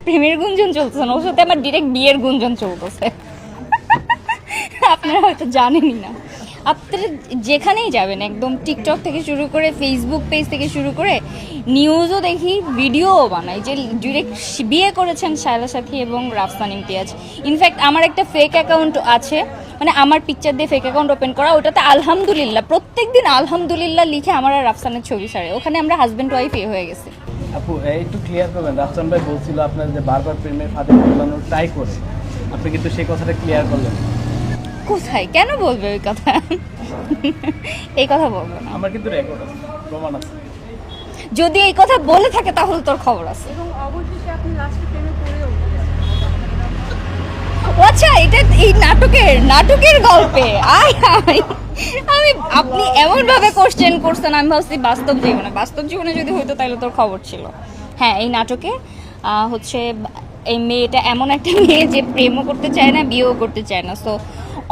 প্রেমের গুঞ্জন চলতেছে না, ওর সাথে আমার ডিরেক্ট বিয়ের গুঞ্জন চলতেছে। আপনারা হয়তো জানেনই না। আপনারা যেখানেই যাবেন একদম টিকটক থেকে শুরু করে ফেসবুক পেজ থেকে শুরু করে নিউজও দেখি, ভিডিওও বানাই যে ডিরেক্ট বিয়ে করেছেন শায়লা সাথী এবং রাফসান ইমতিয়াজ। ইনফ্যাক্ট আমার একটা ফেক অ্যাকাউন্ট আছে, মানে আমার পিকচার দিয়ে ফেক অ্যাকাউন্ট ওপেন করা, ওটাতে আলহামদুলিল্লাহ প্রত্যেকদিন আলহামদুলিল্লাহ লিখে আমার আর রাফসানের ছবি ছাড়ে, ওখানে আমরা হাজব্যান্ড ওয়াইফ হয়ে গেছি। আপু একটু ক্লিয়ার করবেন, রাফসান ভাই বলছিল আপনার যে বারবার প্রেমের ফাঁদে ফেলানোর ট্রাই করে, আপনি কিন্তু সেই কথাটা ক্লিয়ার করলেন। কোথায়, কেন বলবে ওই কথা? এই কথা বলবো না। আমার কিন্তু রেকর্ড আছে, প্রমাণ আছে। যদি এই কথা বলে থাকে তাহলে তোর খবর আছে। এবং অবশেষে আপনি লাস্টে প্রেমে পড়েও ও আচ্ছা, এটা এই নাটকের গল্পে আমি আপনি এমন ভাবে কোশ্চেন করছেন, আমি ভাবছি বাস্তব জীবনে যদি হইতো তাহলে তোর খবর ছিল। হ্যাঁ, এই নাটকে হচ্ছে এই মেয়েটা এমন একটা মেয়ে যে প্রেমও করতে চায় না, বিয়েও করতে চায় না। সো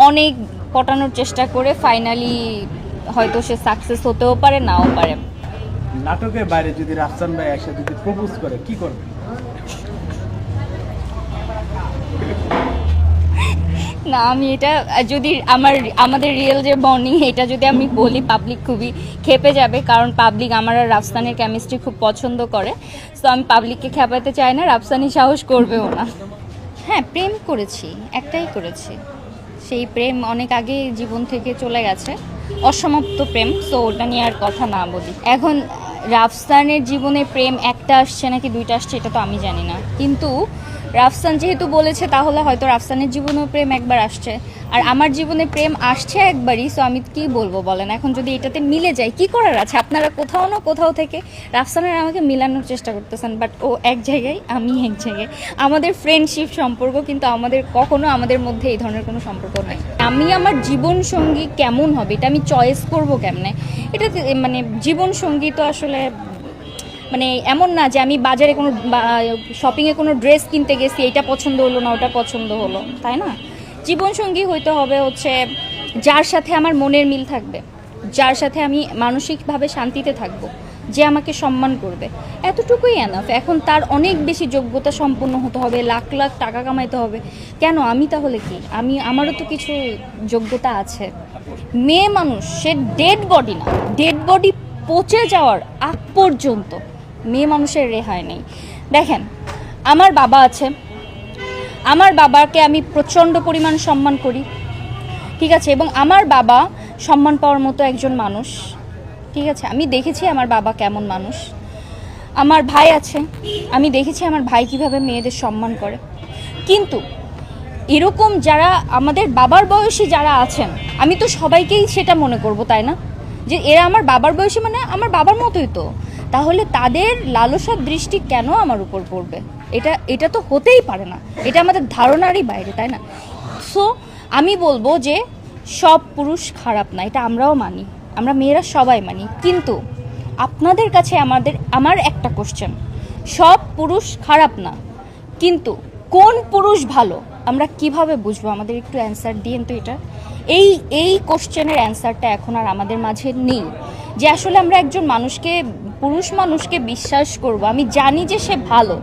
অনেক পটানোর চেষ্টা করে ফাইনালি হয়তো সে সাকসেস হতেও পারে, নাও পারে। নাটকের বাইরে যদি রাফসান ভাই এসে যদি প্রপোজ করে কি করবে? না, আমি এটা যদি আমাদের রিয়েল যে বন্ডিং এটা যদি আমি বলি, পাবলিক খুবই খেপে যাবে, কারণ পাবলিক আমার আর রাফসানের কেমিস্ট্রি খুব পছন্দ করে। সো আমি পাবলিককে খেপাতে চাই না, রাফসানি সাহস করবেও না। হ্যাঁ, প্রেম করেছি, একটাই করেছি। সেই প্রেম অনেক আগে জীবন থেকে চলে গেছে, অসমাপ্ত প্রেম। সো ওটা নিয়ে আর কথা না বলি। এখন রাফসানের জীবনে প্রেম একটা আসছে নাকি দুইটা আসছে এটা তো আমি জানি না, কিন্তু রাফসান যেহেতু বলেছে তাহলে হয়তো রাফসানের জীবনেও প্রেম একবার আসছে, আর আমার জীবনে প্রেম আসছে একবারই। সো আমি কি বলবো বলেন, এখন যদি এটাতে মিলে যায় কি করার আছে? আপনারা কোথাও না কোথাও থেকে রাফসানের আমাকে মিলানোর চেষ্টা করতেছেন, বাট ও এক জায়গায়, আমি এক জায়গায়। আমাদের ফ্রেন্ডশিপ সম্পর্ক, কিন্তু আমাদের মধ্যে এই ধরনের কোনো সম্পর্ক নেই। আমি আমার জীবন সঙ্গী কেমন হবে এটা আমি চয়েস করব কেমনে? এটা মানে জীবন সঙ্গী তো আসলে মানে এমন না যে আমি বাজারে কোনো শপিংয়ে কোনো ড্রেস কিনতে গেছি, এটা পছন্দ হলো না ওটা পছন্দ হলো, তাই না? জীবনসঙ্গী হইতে হবে হচ্ছে যার সাথে আমার মনের মিল থাকবে, যার সাথে আমি মানসিকভাবে শান্তিতে থাকবো, যে আমাকে সম্মান করবে, এতটুকুই এনাফ। এখন তার অনেক বেশি যোগ্যতা সম্পন্ন হতে হবে, লাখ লাখ টাকা কামাইতে হবে কেন? আমি তাহলে কি, আমারও তো কিছু যোগ্যতা আছে। মেয়ে মানুষ, সে ডেড বডি না, ডেড বডি পচে যাওয়ার আগ পর্যন্ত মেয়ে মানুষের রেহাই নেই। দেখেন, আমার বাবা আছে, আমার বাবাকে আমি প্রচণ্ড পরিমাণ সম্মান করি, ঠিক আছে, এবং আমার বাবা সম্মান পাওয়ার মতো একজন মানুষ, ঠিক আছে। আমি দেখেছি আমার বাবা কেমন মানুষ। আমার ভাই আছে, আমি দেখেছি আমার ভাই কিভাবে মেয়েদের সম্মান করে। কিন্তু এরকম যারা আমাদের বাবার বয়সী যারা আছেন, আমি তো সবাইকেই সেটা মনে করব, তাই না? যে এরা আমার বাবার বয়সী মানে আমার বাবার মতোই তো, তাহলে তাদের লালসার দৃষ্টি কেন আমার উপর পড়বে? এটা তো হতেই পারে না, এটা আমাদের ধারণারই বাইরে, তাই না? সো আমি বলবো যে সব পুরুষ খারাপ না, এটা আমরাও মানি, আমরা মেয়েরা সবাই মানি। কিন্তু আপনাদের কাছে আমার একটা কোশ্চেন, সব পুরুষ খারাপ না, কিন্তু কোন পুরুষ ভালো আমরা কিভাবে বুঝবো? আমাদের একটু অ্যান্সার দিন তো এটা। এই কোশ্চেনের অ্যান্সারটা এখন আর আমাদের মাঝে নেই, যে আসলে আমরা একজন পুরুষ মানুষকে বিশ্বাস করব, আমি জানি যে সে ভালো,